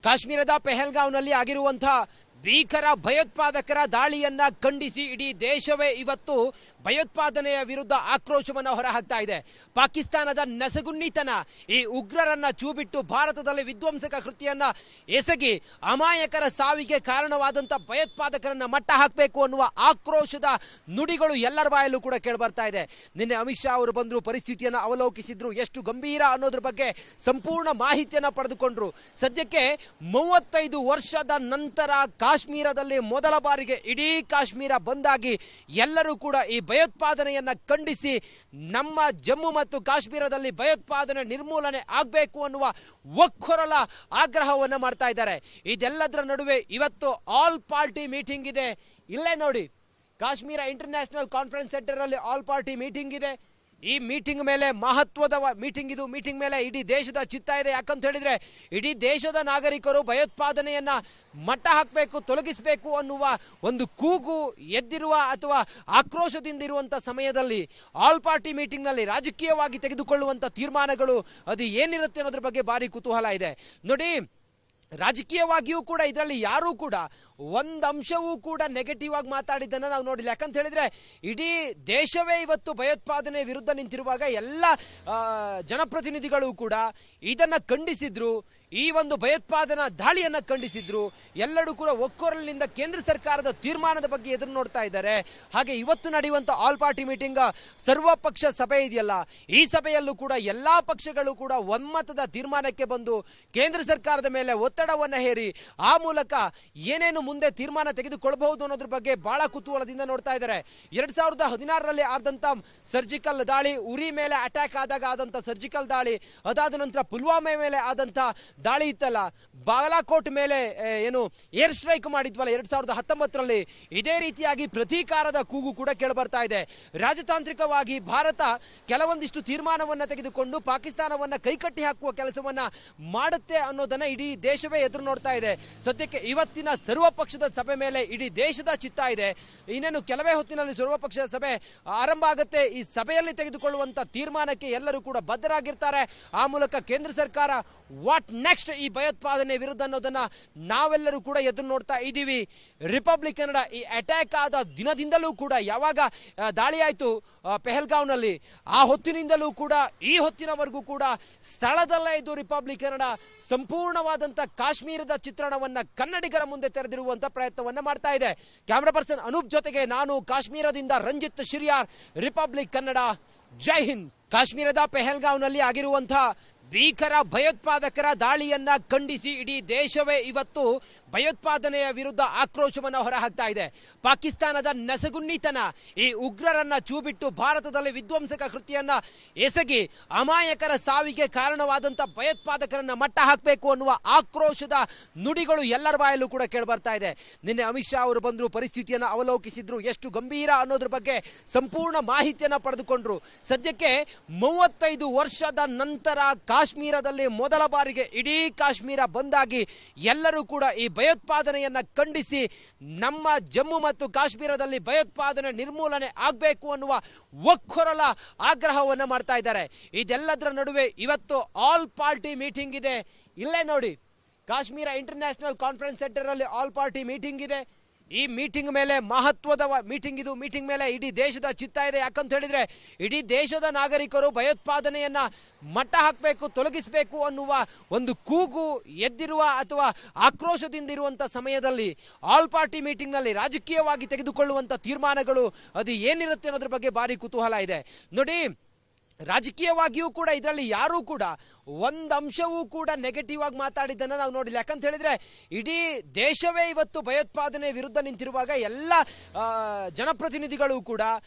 ಕಾಶ್ಮೀರದ ಪೆಹಲ್ಗಾಂವ್ನಲ್ಲಿ ಆಗಿರುವಂತಹ ಭೀಕರ ಭಯೋತ್ಪಾದಕರ ದಾಳಿಯನ್ನ ಖಂಡಿಸಿ ಇಡೀ ದೇಶವೇ ಇವತ್ತು ಭಯೋತ್ಪಾದನೆಯ ವಿರುದ್ಧ ಆಕ್ರೋಶವನ್ನು ಹೊರಹಾಕ್ತಾ ಇದೆ. ಪಾಕಿಸ್ತಾನದ ನಸಗುನ್ನಿತನ ಈ ಉಗ್ರರನ್ನ ಚೂಬಿಟ್ಟು ಭಾರತದಲ್ಲಿ ವಿಧ್ವಂಸಕ ಕೃತ್ಯವನ್ನ ಎಸಗಿ ಅಮಾಯಕರ ಸಾವಿಗೆ ಕಾರಣವಾದಂತ ಭಯೋತ್ಪಾದಕರನ್ನ ಮಟ್ಟ ಹಾಕಬೇಕು ಅನ್ನುವ ಆಕ್ರೋಶದ ನುಡಿಗಳು ಎಲ್ಲರ ಬಾಯಲ್ಲೂ ಕೂಡ ಕೇಳಿಬರ್ತಾ ಇದೆ. ನಿನ್ನೆ ಅಮಿತ್ ಶಾ ಅವರು ಬಂದ್ರು, ಪರಿಸ್ಥಿತಿಯನ್ನು ಅವಲೋಕಿಸಿದ್ರು, ಎಷ್ಟು ಗಂಭೀರ ಅನ್ನೋದ್ರ ಬಗ್ಗೆ ಸಂಪೂರ್ಣ ಮಾಹಿತಿಯನ್ನ ಪಡೆದುಕೊಂಡ್ರು. ಸದ್ಯಕ್ಕೆ 35 ವರ್ಷದ ನಂತರ ಕಾಶ್ಮೀರದಲ್ಲಿ ಮೊದಲ ಬಾರಿಗೆ ಇಡೀ ಕಾಶ್ಮೀರ ಬಂದಾಗಿ ಎಲ್ಲರೂ ಕೂಡ ಈ ಭಯೋತ್ಪಾದನೆಯನ್ನ ಖಂಡಿಸಿ ನಮ್ಮ ಜಮ್ಮು ಮತ್ತು ಕಾಶ್ಮೀರದಲ್ಲಿ ಭಯೋತ್ಪಾದನೆ ನಿರ್ಮೂಲನೆ ಆಗಬೇಕು ಅನ್ನುವ ಒಕ್ಕೊರಲ ಆಗ್ರಹವನ್ನ ಮಾಡ್ತಾ ಇದ್ದಾರೆ. ಇದೆಲ್ಲದರ ನಡುವೆ ಇವತ್ತು ಆಲ್ ಪಾರ್ಟಿ ಮೀಟಿಂಗ್ ಇದೆ. ಇಲ್ಲೇ ನೋಡಿ, ಕಾಶ್ಮೀರ ಇಂಟರ್ನ್ಯಾಷನಲ್ ಕಾನ್ಫರೆನ್ಸ್ ಸೆಂಟರ್ ಅಲ್ಲಿ ಆಲ್ ಪಾರ್ಟಿ ಮೀಟಿಂಗ್ ಇದೆ. ಈ ಮೀಟಿಂಗ್ ಮೇಲೆ ಮಹತ್ವದ ಮೀಟಿಂಗ್ ಇದು. ಮೀಟಿಂಗ್ ಮೇಲೆ ಇಡೀ ದೇಶದ ಚಿತ್ತ ಇದೆ. ಯಾಕಂತ ಹೇಳಿದ್ರೆ ಇಡೀ ದೇಶದ ನಾಗರಿಕರು ಭಯೋತ್ಪಾದನೆಯನ್ನ ಮಟ್ಟ ಹಾಕಬೇಕು, ತೊಲಗಿಸಬೇಕು ಅನ್ನುವ ಒಂದು ಕೂಗು ಎದ್ದಿರುವ ಅಥವಾ ಆಕ್ರೋಶದಿಂದಿರುವಂತ ಸಮಯದಲ್ಲಿ ಆಲ್ ಪಾರ್ಟಿ ಮೀಟಿಂಗ್ ನಲ್ಲಿ ರಾಜಕೀಯವಾಗಿ ತೆಗೆದುಕೊಳ್ಳುವಂತ ತೀರ್ಮಾನಗಳು ಅದು ಏನಿರುತ್ತೆ ಅನ್ನೋದ್ರ ಬಗ್ಗೆ ಭಾರಿ ಕುತೂಹಲ ಇದೆ. ನೋಡಿ, ರಾಜಕೀಯವಾಗಿಯೂ ಕೂಡ ಇದರಲ್ಲಿ ಯಾರೂ ಕೂಡ ಒಂದು ಅಂಶವೂ ಕೂಡ ನೆಗೆಟಿವ್ ಆಗಿ ಮಾತಾಡಿದ್ದನ್ನು ನಾವು ನೋಡಿಲ್ಲ. ಯಾಕಂತ ಹೇಳಿದ್ರೆ ಇಡೀ ದೇಶವೇ ಇವತ್ತು ಭಯೋತ್ಪಾದನೆ ವಿರುದ್ಧ ನಿಂತಿರುವಾಗ ಎಲ್ಲ ಜನಪ್ರತಿನಿಧಿಗಳು ಕೂಡ ಇದನ್ನ ಖಂಡಿಸಿದ್ರು. ಈ ಒಂದು ಭಯೋತ್ಪಾದನಾ ದಾಳಿಯನ್ನ ಖಂಡಿಸಿದ್ರು. ಎಲ್ಲರೂ ಕೂಡ ಒಕ್ಕೊರಲಿನಿಂದ ಕೇಂದ್ರ ಸರ್ಕಾರದ ತೀರ್ಮಾನದ ಬಗ್ಗೆ ಎದುರು ನೋಡ್ತಾ ಇದ್ದಾರೆ. ಹಾಗೆ ಇವತ್ತು ನಡೆಯುವಂತ ಆಲ್ ಪಾರ್ಟಿ ಮೀಟಿಂಗ್ ಸರ್ವಪಕ್ಷ ಸಭೆ ಇದೆಯಲ್ಲ, ಈ ಸಭೆಯಲ್ಲೂ ಕೂಡ ಎಲ್ಲಾ ಪಕ್ಷಗಳು ಕೂಡ ಒಮ್ಮತದ ತೀರ್ಮಾನಕ್ಕೆ ಬಂದು ಕೇಂದ್ರ ಸರ್ಕಾರದ ಮೇಲೆ ಒತ್ತಡವನ್ನ ಹೇರಿ ಆ ಮೂಲಕ ಏನೇನು ಮುಂದೆ ತೀರ್ಮಾನ ತೆಗೆದುಕೊಳ್ಳಬಹುದು ಅನ್ನೋದ್ರ ಬಗ್ಗೆ ಬಹಳ ಕುತೂಹಲದಿಂದ ನೋಡ್ತಾ ಇದ್ದಾರೆ. 2016ರಲ್ಲಿ ಆದಂತ ಸರ್ಜಿಕಲ್ ದಾಳಿ, ಉರಿ ಮೇಲೆ ಅಟ್ಯಾಕ್ ಆದಾಗ ಆದಂತ ಸರ್ಜಿಕಲ್ ದಾಳಿ, ಅದಾದ ನಂತರ ಪುಲ್ವಾಮಾ ಮೇಲೆ ಆದಂತ ದಾಳಿ ಇತ್ತಲ್ಲ, ಬಾಲಾಕೋಟ್ ಮೇಲೆ ಏನು ಏರ್ ಸ್ಟ್ರೈಕ್ ಮಾಡಿದ್ವಲ್ಲ 2019ರಲ್ಲಿ, ಇದೇ ರೀತಿಯಾಗಿ ಪ್ರತೀಕಾರದ ಕೂಗು ಕೂಡ ಕೇಳಬರ್ತಾ ಇದೆ. ರಾಜತಾಂತ್ರಿಕವಾಗಿ ಭಾರತ ಕೆಲವೊಂದಿಷ್ಟು ತೀರ್ಮಾನವನ್ನ ತೆಗೆದುಕೊಂಡು ಪಾಕಿಸ್ತಾನವನ್ನ ಕೈಕಟ್ಟಿ ಹಾಕುವ ಕೆಲಸವನ್ನ ಮಾಡುತ್ತೆ ಅನ್ನೋದನ್ನ ಇಡೀ ದೇಶವೇ ಎದುರು ನೋಡ್ತಾ ಇದೆ. ಸದ್ಯಕ್ಕೆ ಇವತ್ತಿನ ಸರ್ವಪಕ್ಷದ ಸಭೆ ಮೇಲೆ ಇಡೀ ದೇಶದ ಚಿತ್ತ ಇದೆ. ಇನ್ನೇನು ಕೆಲವೇ ಹೊತ್ತಿನಲ್ಲಿ ಸರ್ವಪಕ್ಷದ ಸಭೆ ಆರಂಭ ಆಗುತ್ತೆ. ಈ ಸಭೆಯಲ್ಲಿ ತೆಗೆದುಕೊಳ್ಳುವಂತ ತೀರ್ಮಾನಕ್ಕೆ ಎಲ್ಲರೂ ಕೂಡ ಬದ್ಧರಾಗಿರ್ತಾರೆ. ಆ ಮೂಲಕ ಕೇಂದ್ರ ಸರ್ಕಾರ ವಾಟ್ ನೆಕ್ಸ್ಟ್ ಈ ಭಯೋತ್ಪಾದನೆ ವಿರುದ್ಧ ಅನ್ನೋದನ್ನ ನಾವೆಲ್ಲರೂ ಕೂಡ ಎದುರು ನೋಡ್ತಾ ಇದ್ದೀವಿ. ರಿಪಬ್ಲಿಕ್ ಕನ್ನಡ ಈ ಅಟ್ಯಾಕ್ ಆದ ದಿನದಿಂದಲೂ ಕೂಡ, ಯಾವಾಗ ದಾಳಿ ಆಯ್ತು ಪೆಹಲ್ಗಾಂವ್ನಲ್ಲಿ, ಆ ಹೊತ್ತಿನಿಂದಲೂ ಕೂಡ ಈ ಹೊತ್ತಿನವರೆಗೂ ಕೂಡ ಸ್ಥಳದಲ್ಲೇ ಇದ್ದು ರಿಪಬ್ಲಿಕ್ ಕನ್ನಡ ಸಂಪೂರ್ಣವಾದಂತ ಕಾಶ್ಮೀರದ ಚಿತ್ರಣವನ್ನ ಕನ್ನಡಿಗರ ಮುಂದೆ ತೆರೆದಿರುವಂತ ಪ್ರಯತ್ನವನ್ನ ಮಾಡ್ತಾ ಇದೆ. ಕ್ಯಾಮರಾ ಪರ್ಸನ್ ಅನೂಪ್ ಜೊತೆಗೆ ನಾನು ಕಾಶ್ಮೀರದಿಂದ ರಂಜಿತ್ ಶಿರಿಯಾರ್, ರಿಪಬ್ಲಿಕ್ ಕನ್ನಡ. ಜೈ ಹಿಂದ್. ಕಾಶ್ಮೀರದ ಪೆಹಲ್ಗಾಂವ್ನಲ್ಲಿ ಆಗಿರುವಂತಹ ಭೀಕರ ಭಯೋತ್ಪಾದಕರ ದಾಳಿಯನ್ನ ಖಂಡಿಸಿ ಇಡೀ ದೇಶವೇ ಇವತ್ತು ಭಯೋತ್ಪಾದನೆಯ ವಿರುದ್ಧ ಆಕ್ರೋಶವನ್ನು ಹೊರಹಾಕ್ತಾ ಇದೆ. ಪಾಕಿಸ್ತಾನದ ನಸಗುನ್ನಿತನ ಈ ಉಗ್ರರನ್ನ ಚೂಬಿಟ್ಟು ಭಾರತದಲ್ಲಿ ವಿಧ್ವಂಸಕ ಕೃತ್ಯವನ್ನ ಎಸಗಿ ಅಮಾಯಕರ ಸಾವಿಗೆ ಕಾರಣವಾದಂತ ಭಯೋತ್ಪಾದಕರನ್ನ ಮಟ್ಟ ಹಾಕಬೇಕು ಅನ್ನುವ ಆಕ್ರೋಶದ ನುಡಿಗಳು ಎಲ್ಲರ ಬಾಯಲ್ಲೂ ಕೂಡ ಕೇಳಿಬರ್ತಾ ಇದೆ. ನಿನ್ನೆ ಅಮಿತ್ ಶಾ ಅವರು ಬಂದ್ರು, ಪರಿಸ್ಥಿತಿಯನ್ನು ಅವಲೋಕಿಸಿದ್ರು, ಎಷ್ಟು ಗಂಭೀರ ಅನ್ನೋದ್ರ ಬಗ್ಗೆ ಸಂಪೂರ್ಣ ಮಾಹಿತಿಯನ್ನ ಪಡೆದುಕೊಂಡ್ರು. ಸದ್ಯಕ್ಕೆ 35 ವರ್ಷದ ನಂತರ ಕಾಶ್ಮೀರದಲ್ಲಿ ಮೊದಲ ಬಾರಿಗೆ ಇಡೀ ಕಾಶ್ಮೀರ ಬಂದಾಗಿ ಎಲ್ಲರೂ ಕೂಡ ಈ ಭಯೋತ್ಪಾದನೆಯನ್ನ ಖಂಡಿಸಿ ನಮ್ಮ ಜಮ್ಮು ಮತ್ತು ಕಾಶ್ಮೀರದಲ್ಲಿ ಭಯೋತ್ಪಾದನೆ ನಿರ್ಮೂಲನೆ ಆಗಬೇಕು ಅನ್ನುವ ಒಕ್ಕೊರಲ ಆಗ್ರಹವನ್ನ ಮಾಡ್ತಾ ಇದ್ದಾರೆ. ಇದೆಲ್ಲದರ ನಡುವೆ ಇವತ್ತು ಆಲ್ ಪಾರ್ಟಿ ಮೀಟಿಂಗ್ ಇದೆ. ಇಲ್ಲೇ ನೋಡಿ, ಕಾಶ್ಮೀರ ಇಂಟರ್ನ್ಯಾಷನಲ್ ಕಾನ್ಫರೆನ್ಸ್ ಸೆಂಟರ್ ಅಲ್ಲಿ ಆಲ್ ಪಾರ್ಟಿ ಮೀಟಿಂಗ್ ಇದೆ. ಈ ಮೀಟಿಂಗ್ ಮೇಲೆ ಮಹತ್ವದ ಮೀಟಿಂಗ್ ಇದು. ಮೀಟಿಂಗ್ ಮೇಲೆ ಇಡೀ ದೇಶದ ಚಿತ್ತ ಇದೆ. ಯಾಕಂತ ಹೇಳಿದ್ರೆ ಇಡೀ ದೇಶದ ನಾಗರಿಕರು ಭಯೋತ್ಪಾದನೆಯನ್ನ ಮಟ್ಟ ಹಾಕಬೇಕು, ತೊಲಗಿಸಬೇಕು ಅನ್ನುವ ಒಂದು ಕೂಗು ಎದ್ದಿರುವ ಅಥವಾ ಆಕ್ರೋಶದಿಂದಿರುವಂತ ಸಮಯದಲ್ಲಿ ಆಲ್ ಪಾರ್ಟಿ ಮೀಟಿಂಗ್ ನಲ್ಲಿ ರಾಜಕೀಯವಾಗಿ ತೆಗೆದುಕೊಳ್ಳುವಂತ ತೀರ್ಮಾನಗಳು ಅದು ಏನಿರುತ್ತೆ ಅನ್ನೋದ್ರ ಬಗ್ಗೆ ಭಾರಿ ಕುತೂಹಲ ಇದೆ. ನೋಡಿ, ರಾಜಕೀಯವಾಗಿಯೂ ಕೂಡ ಇದರಲ್ಲಿ ಯಾರೂ ಕೂಡ ಒಂದು ಅಂಶವೂ ಕೂಡ ನೆಗೆಟಿವ್ ಆಗಿ ಮಾತಾಡಿದ್ದನ್ನು ನಾವು ನೋಡಿಲ್ಲ. ಯಾಕಂತ ಹೇಳಿದ್ರೆ ಇಡೀ ದೇಶವೇ ಇವತ್ತು ಭಯೋತ್ಪಾದನೆ ವಿರುದ್ಧ ನಿಂತಿರುವಾಗ ಎಲ್ಲ ಜನಪ್ರತಿನಿಧಿಗಳು ಕೂಡ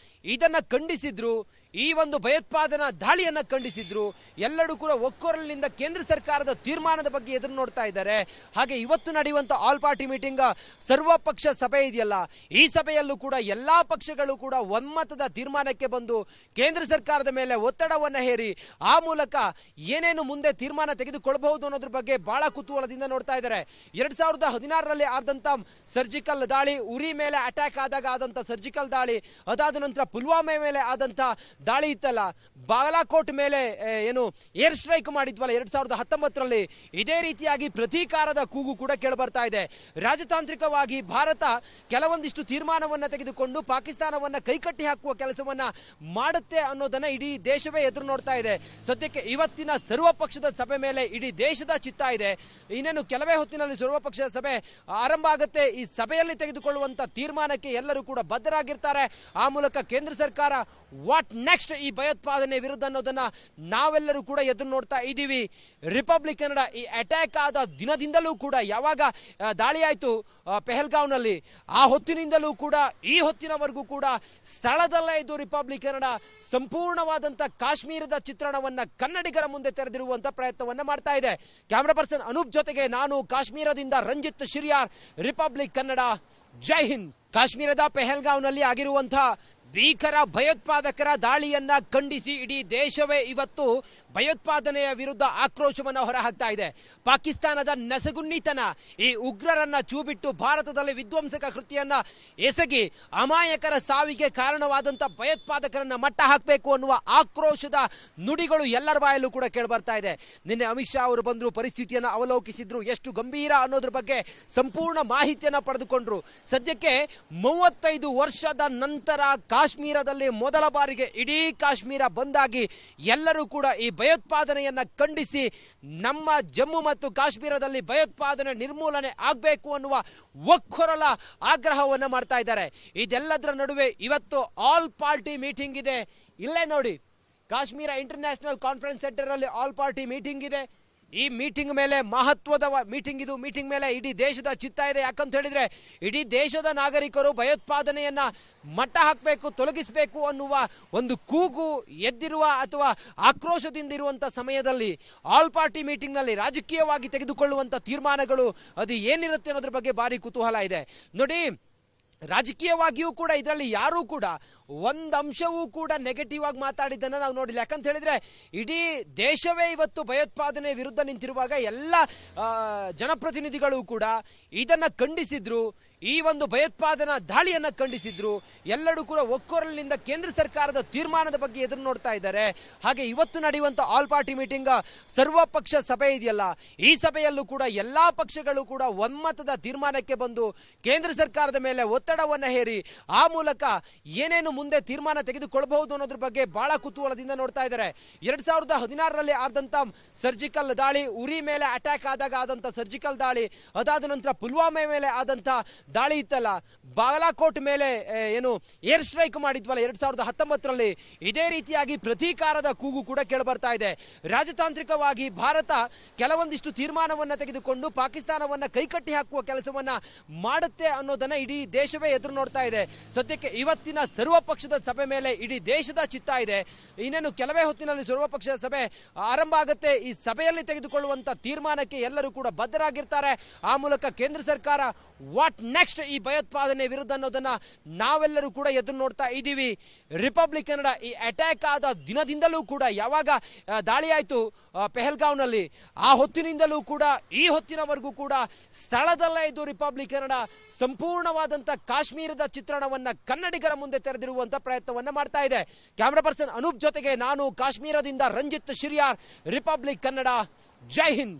ಇದನ್ನ ಖಂಡಿಸಿದ್ರು. ಈ ಒಂದು ಭಯೋತ್ಪಾದನಾ ದಾಳಿಯನ್ನ ಖಂಡಿಸಿದ್ರು. ಎಲ್ಲರೂ ಕೂಡ ಒಕ್ಕೊರಲಿನಿಂದ ಕೇಂದ್ರ ಸರ್ಕಾರದ ತೀರ್ಮಾನದ ಬಗ್ಗೆ ಎದುರು ನೋಡ್ತಾ ಇದ್ದಾರೆ. ಹಾಗೆ ಇವತ್ತು ನಡೆಯುವಂತ ಆಲ್ ಪಾರ್ಟಿ ಮೀಟಿಂಗ್ ಸರ್ವಪಕ್ಷ ಸಭೆ ಇದೆಯಲ್ಲ, ಈ ಸಭೆಯಲ್ಲೂ ಕೂಡ ಎಲ್ಲಾ ಪಕ್ಷಗಳು ಕೂಡ ಒಮ್ಮತದ ತೀರ್ಮಾನಕ್ಕೆ ಬಂದು ಕೇಂದ್ರ ಸರ್ಕಾರದ ಮೇಲೆ ಒತ್ತಡ ಒತ್ತಡವನ್ನ ಹೇರಿ ಆ ಮೂಲಕ ಏನೇನು ಮುಂದೆ ತೀರ್ಮಾನ ತೆಗೆದುಕೊಳ್ಳಬಹುದು ಅನ್ನೋದ್ರ ಬಗ್ಗೆ ಬಹಳ ಕುತೂಹಲದಿಂದ ನೋಡ್ತಾ ಇದ್ದಾರೆ. 2016ರಲ್ಲಿ ಆದಂತ ಸರ್ಜಿಕಲ್ ದಾಳಿ, ಉರಿ ಮೇಲೆ ಅಟ್ಯಾಕ್ ಆದಾಗ ಆದಂತ ಸರ್ಜಿಕಲ್ ದಾಳಿ, ಅದಾದ ನಂತರ ಪುಲ್ವಾಮಾ ಮೇಲೆ ಆದಂತ ದಾಳಿ ಇತ್ತಲ್ಲ, ಬಾಲಾಕೋಟ್ ಮೇಲೆ ಏನು ಏರ್ ಸ್ಟ್ರೈಕ್ ಮಾಡಿದ್ವಲ್ಲ 2019ರಲ್ಲಿ, ಇದೇ ರೀತಿಯಾಗಿ ಪ್ರತೀಕಾರದ ಕೂಗು ಕೂಡ ಕೇಳಬರ್ತಾ ಇದೆ. ರಾಜತಾಂತ್ರಿಕವಾಗಿ ಭಾರತ ಕೆಲವೊಂದಿಷ್ಟು ತೀರ್ಮಾನವನ್ನ ತೆಗೆದುಕೊಂಡು ಪಾಕಿಸ್ತಾನವನ್ನ ಕೈಕಟ್ಟಿ ಹಾಕುವ ಕೆಲಸವನ್ನ ಮಾಡುತ್ತೆ ಅನ್ನೋದನ್ನ ಇಡೀ ದೇಶವೇ ಎದುರು ನೋಡ್ತಾ ಇದೆ. ಸದ್ಯಕ್ಕೆ ಇವತ್ತಿನ ಸರ್ವಪಕ್ಷದ ಸಭೆ ಮೇಲೆ ಇಡೀ ದೇಶದ ಚಿತ್ತ ಇದೆ. ಇನ್ನೇನು ಕೆಲವೇ ಹೊತ್ತಿನಲ್ಲಿ ಸರ್ವಪಕ್ಷದ ಸಭೆ ಆರಂಭ ಆಗುತ್ತೆ. ಈ ಸಭೆಯಲ್ಲಿ ತೆಗೆದುಕೊಳ್ಳುವಂತ ತೀರ್ಮಾನಕ್ಕೆ ಎಲ್ಲರೂ ಕೂಡ ಬದ್ಧರಾಗಿರ್ತಾರೆ. ಆ ಮೂಲಕ ಕೇಂದ್ರ ಸರ್ಕಾರ ವಾಟ್ ನೆಕ್ಸ್ಟ್ ಈ ಭಯೋತ್ಪಾದನೆ ವಿರುದ್ಧ ಅನ್ನೋದನ್ನ ನಾವೆಲ್ಲರೂ ಕೂಡ ಎದುರು ನೋಡ್ತಾ ಇದ್ದೀವಿ. ರಿಪಬ್ಲಿಕ್ ಕನ್ನಡ ಈ ಅಟ್ಯಾಕ್ ಆದ ದಿನದಿಂದಲೂ ಕೂಡ, ಯಾವಾಗ ದಾಳಿ ಆಯಿತು ಪೆಹಲ್ಗಾವ್ನಲ್ಲಿ, ಆ ಹೊತ್ತಿನಿಂದಲೂ ಕೂಡ ಈ ಹೊತ್ತಿನವರೆಗೂ ಕೂಡ ಸ್ಥಳದಲ್ಲೇ ಇದ್ದು ರಿಪಬ್ಲಿಕ್ ಕನ್ನಡ ಸಂಪೂರ್ಣವಾದಂತ ಕಾಶ್ಮೀರದ ಚಿತ್ರಣವನ್ನ ಕನ್ನಡಿಗರ ಮುಂದೆ ತೆರೆದಿರುವಂತ ಪ್ರಯತ್ನವನ್ನ ಮಾಡ್ತಾ ಇದೆ. ಕ್ಯಾಮರಾ ಪರ್ಸನ್ ಅನೂಪ್ ಜೊತೆಗೆ ನಾನು ಕಾಶ್ಮೀರದಿಂದ ರಂಜಿತ್ ಶಿರಿಯಾರ್, ರಿಪಬ್ಲಿಕ್ ಕನ್ನಡ. ಜೈ ಹಿಂದ್. ಕಾಶ್ಮೀರದ ಪೆಹಲ್ಗಾವ್ನಲ್ಲಿ ಆಗಿರುವಂತಹ ಭೀಕರ ಭಯೋತ್ಪಾದಕರ ದಾಳಿಯನ್ನ ಖಂಡಿಸಿ ಇಡೀ ದೇಶವೇ ಇವತ್ತು ಭಯೋತ್ಪಾದನೆಯ ವಿರುದ್ಧ ಆಕ್ರೋಶವನ್ನು ಹೊರಹಾಕ್ತಾ ಇದೆ. ಪಾಕಿಸ್ತಾನದ ನಸಗುನ್ನಿತನ, ಈ ಉಗ್ರರನ್ನ ಚೂಬಿಟ್ಟು ಭಾರತದಲ್ಲಿ ವಿಧ್ವಂಸಕ ಕೃತ್ಯವನ್ನ ಎಸಗಿ ಅಮಾಯಕರ ಸಾವಿಗೆ ಕಾರಣವಾದಂತ ಭಯೋತ್ಪಾದಕರನ್ನ ಮಟ್ಟ ಹಾಕಬೇಕು ಅನ್ನುವ ಆಕ್ರೋಶದ ನುಡಿಗಳು ಎಲ್ಲರ ಬಾಯಲ್ಲೂ ಕೂಡ ಕೇಳಬರ್ತಾ ಇದೆ. ನಿನ್ನೆ ಅಮಿತ್ ಶಾ ಅವರು ಬಂದ್ರು, ಪರಿಸ್ಥಿತಿಯನ್ನು ಅವಲೋಕಿಸಿದ್ರು, ಎಷ್ಟು ಗಂಭೀರ ಅನ್ನೋದ್ರ ಬಗ್ಗೆ ಸಂಪೂರ್ಣ ಮಾಹಿತಿಯನ್ನ ಪಡೆದುಕೊಂಡ್ರು. ಸದ್ಯಕ್ಕೆ 35 ವರ್ಷದ ನಂತರ ಕಾಶ್ಮೀರದಲ್ಲಿ ಮೊದಲ ಬಾರಿಗೆ ಇಡೀ ಕಾಶ್ಮೀರ ಬಂದಾಗಿ ಎಲ್ಲರೂ ಕೂಡ ಈ ಭಯೋತ್ಪಾದನೆಯನ್ನ ಖಂಡಿಸಿ ನಮ್ಮ ಜಮ್ಮು ಮತ್ತು ಕಾಶ್ಮೀರದಲ್ಲಿ ಭಯೋತ್ಪಾದನೆ ನಿರ್ಮೂಲನೆ ಆಗಬೇಕು ಅನ್ನುವ ಒಕ್ಕೊರಲ ಆಗ್ರಹವನ್ನ ಮಾಡ್ತಾ ಇದ್ದಾರೆ. ಇದೆಲ್ಲದರ ನಡುವೆ ಇವತ್ತು ಆಲ್ ಪಾರ್ಟಿ ಮೀಟಿಂಗ್ ಇದೆ. ಇಲ್ಲೇ ನೋಡಿ, ಕಾಶ್ಮೀರ ಇಂಟರ್ನ್ಯಾಷನಲ್ ಕಾನ್ಫರೆನ್ಸ್ ಸೆಂಟರ್ ಅಲ್ಲಿ ಆಲ್ ಪಾರ್ಟಿ ಮೀಟಿಂಗ್ ಇದೆ. ಈ ಮೀಟಿಂಗ್ ಮೇಲೆ ಮಹತ್ವದ ಮೀಟಿಂಗ್ ಇದು. ಮೀಟಿಂಗ್ ಮೇಲೆ ಇಡೀ ದೇಶದ ಚಿತ್ತ ಇದೆ. ಯಾಕಂತ ಹೇಳಿದ್ರೆ ಇಡೀ ದೇಶದ ನಾಗರಿಕರು ಭಯೋತ್ಪಾದನೆಯನ್ನ ಮಟ್ಟ ಹಾಕಬೇಕು, ತೊಲಗಿಸಬೇಕು ಅನ್ನುವ ಒಂದು ಕೂಗು ಎದ್ದಿರುವ ಅಥವಾ ಆಕ್ರೋಶದಿಂದಿರುವಂತ ಸಮಯದಲ್ಲಿ ಆಲ್ ಪಾರ್ಟಿ ಮೀಟಿಂಗ್ ನಲ್ಲಿ ರಾಜಕೀಯವಾಗಿ ತೆಗೆದುಕೊಳ್ಳುವಂತ ತೀರ್ಮಾನಗಳು ಅದು ಏನಿರುತ್ತೆ ಅನ್ನೋದ್ರ ಬಗ್ಗೆ ಭಾರಿ ಕುತೂಹಲ ಇದೆ. ನೋಡಿ, ರಾಜಕೀಯವಾಗಿಯೂ ಕೂಡ ಇದರಲ್ಲಿ ಯಾರೂ ಕೂಡ ಒಂದು ಅಂಶವೂ ಕೂಡ ನೆಗೆಟಿವ್ ಆಗಿ ಮಾತಾಡಿದ್ದನ್ನು ನಾವು ನೋಡಿಲ್ಲ. ಯಾಕಂತ ಹೇಳಿದ್ರೆ ಇಡೀ ದೇಶವೇ ಇವತ್ತು ಭಯೋತ್ಪಾದನೆ ವಿರುದ್ಧ ನಿಂತಿರುವಾಗ ಎಲ್ಲ ಜನಪ್ರತಿನಿಧಿಗಳು ಕೂಡ ಇದನ್ನ ಖಂಡಿಸಿದ್ರು. ಈ ಒಂದು ಭಯೋತ್ಪಾದನಾ ದಾಳಿಯನ್ನ ಖಂಡಿಸಿದ್ರು. ಎಲ್ಲರೂ ಕೂಡ ಒಕ್ಕೊರಲಿನಿಂದ ಕೇಂದ್ರ ಸರ್ಕಾರದ ತೀರ್ಮಾನದ ಬಗ್ಗೆ ಎದುರು ನೋಡ್ತಾ ಇದ್ದಾರೆ. ಹಾಗೆ ಇವತ್ತು ನಡೆಯುವಂತ ಆಲ್ ಪಾರ್ಟಿ ಮೀಟಿಂಗ್ ಸರ್ವಪಕ್ಷ ಸಭೆ ಇದೆಯಲ್ಲ, ಈ ಸಭೆಯಲ್ಲೂ ಕೂಡ ಎಲ್ಲಾ ಪಕ್ಷಗಳು ಕೂಡ ಒಮ್ಮತದ ತೀರ್ಮಾನಕ್ಕೆ ಬಂದು ಕೇಂದ್ರ ಸರ್ಕಾರದ ಮೇಲೆ ಒತ್ತಡವನ್ನ ಹೇರಿ ಆ ಮೂಲಕ ಏನೇನು ಮುಂದೆ ತೀರ್ಮಾನ ತೆಗೆದುಕೊಳ್ಳಬಹುದು ಅನ್ನೋದ್ರ ಬಗ್ಗೆ ಬಹಳ ಕುತೂಹಲದಿಂದ ನೋಡ್ತಾ ಇದ್ದಾರೆ. 2016ರಲ್ಲಿ ಆದಂತ ಸರ್ಜಿಕಲ್ ದಾಳಿ, ಉರಿ ಮೇಲೆ ಅಟ್ಯಾಕ್ ಆದಾಗ ಆದಂತ ಸರ್ಜಿಕಲ್ ದಾಳಿ, ಅದಾದ ನಂತರ ಪುಲ್ವಾಮಾ ಮೇಲೆ ಆದಂತ ದಾಳಿ ಇತ್ತಲ್ಲ, ಬಾಲಾಕೋಟ್ ಮೇಲೆ ಏನು ಏರ್ ಸ್ಟ್ರೈಕ್ ಮಾಡಿದ್ವಲ್ಲ 2019ರಲ್ಲಿ, ಇದೇ ರೀತಿಯಾಗಿ ಪ್ರತೀಕಾರದ ಕೂಗು ಕೂಡ ಕೇಳಬರ್ತಾ ಇದೆ. ರಾಜತಾಂತ್ರಿಕವಾಗಿ ಭಾರತ ಕೆಲವೊಂದಿಷ್ಟು ತೀರ್ಮಾನವನ್ನ ತೆಗೆದುಕೊಂಡು ಪಾಕಿಸ್ತಾನವನ್ನ ಕೈಕಟ್ಟಿ ಹಾಕುವ ಕೆಲಸವನ್ನ ಮಾಡುತ್ತೆ ಅನ್ನೋದನ್ನ ಇಡೀ ದೇಶವೇ ಎದುರು ನೋಡ್ತಾ ಇದೆ. ಸದ್ಯಕ್ಕೆ ಇವತ್ತಿನ ಸರ್ವಪಕ್ಷದ ಸಭೆ ಮೇಲೆ ಇಡೀ ದೇಶದ ಚಿತ್ತ ಇದೆ. ಇನ್ನೇನು ಕೆಲವೇ ಹೊತ್ತಿನಲ್ಲಿ ಸರ್ವಪಕ್ಷದ ಸಭೆ ಆರಂಭ ಆಗುತ್ತೆ. ಈ ಸಭೆಯಲ್ಲಿ ತೆಗೆದುಕೊಳ್ಳುವಂತ ತೀರ್ಮಾನಕ್ಕೆ ಎಲ್ಲರೂ ಕೂಡ ಬದ್ಧರಾಗಿರ್ತಾರೆ. ಆ ಮೂಲಕ ಕೇಂದ್ರ ಸರ್ಕಾರ ವಾಟ್ ನೆಕ್ಸ್ಟ್ ಈ ಭಯೋತ್ಪಾದನೆ ವಿರುದ್ಧ ಅನ್ನೋದನ್ನ ನಾವೆಲ್ಲರೂ ಕೂಡ ಎದುರು ನೋಡ್ತಾ ಇದ್ದೀವಿ. ರಿಪಬ್ಲಿಕ್ ಕನ್ನಡ ಈ ಅಟ್ಯಾಕ್ ಆದ ದಿನದಿಂದಲೂ ಕೂಡ, ಯಾವಾಗ ದಾಳಿ ಆಯಿತು ಪೆಹಲ್ಗಾವ್ನಲ್ಲಿ, ಆ ಹೊತ್ತಿನಿಂದಲೂ ಕೂಡ ಈ ಹೊತ್ತಿನವರೆಗೂ ಕೂಡ ಸ್ಥಳದಲ್ಲೇ ಇದ್ದು ರಿಪಬ್ಲಿಕ್ ಕನ್ನಡ ಸಂಪೂರ್ಣವಾದಂತ ಕಾಶ್ಮೀರದ ಚಿತ್ರಣವನ್ನ ಕನ್ನಡಿಗರ ಮುಂದೆ ತೆರೆದಿರುವಂತ ಪ್ರಯತ್ನವನ್ನ ಮಾಡ್ತಾ ಇದೆ. ಕ್ಯಾಮರಾ ಪರ್ಸನ್ ಅನೂಪ್ ಜೊತೆಗೆ ನಾನು ಕಾಶ್ಮೀರದಿಂದ ರಂಜಿತ್ ಶಿರಿಯಾರ್, ರಿಪಬ್ಲಿಕ್ ಕನ್ನಡ. ಜೈ ಹಿಂದ್.